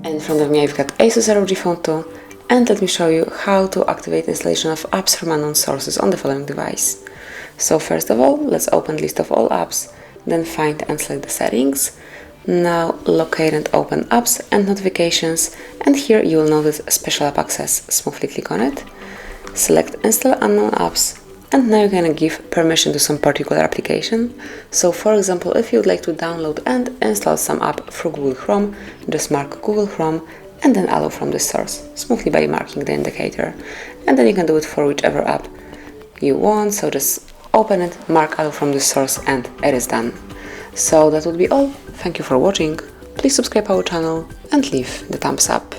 In front of me I've got ASUS ROG Phone 2, and let me show you how to activate installation of apps from unknown sources on the following device. So first of all, let's open list of all apps, then find and select the settings. Now locate and open apps and notifications, and here you will notice special app access. Smoothly click on it, select install unknown apps, and now you can give permission to some particular application. So for example, if you would like to download and install some app through Google Chrome, just mark Google Chrome and then allow from this source, smoothly by marking the indicator. And then you can do it for whichever app you want, so just open it, mark allow from this source, and it is done. So that would be all. Thank you for watching. Please subscribe our channel and leave the thumbs up.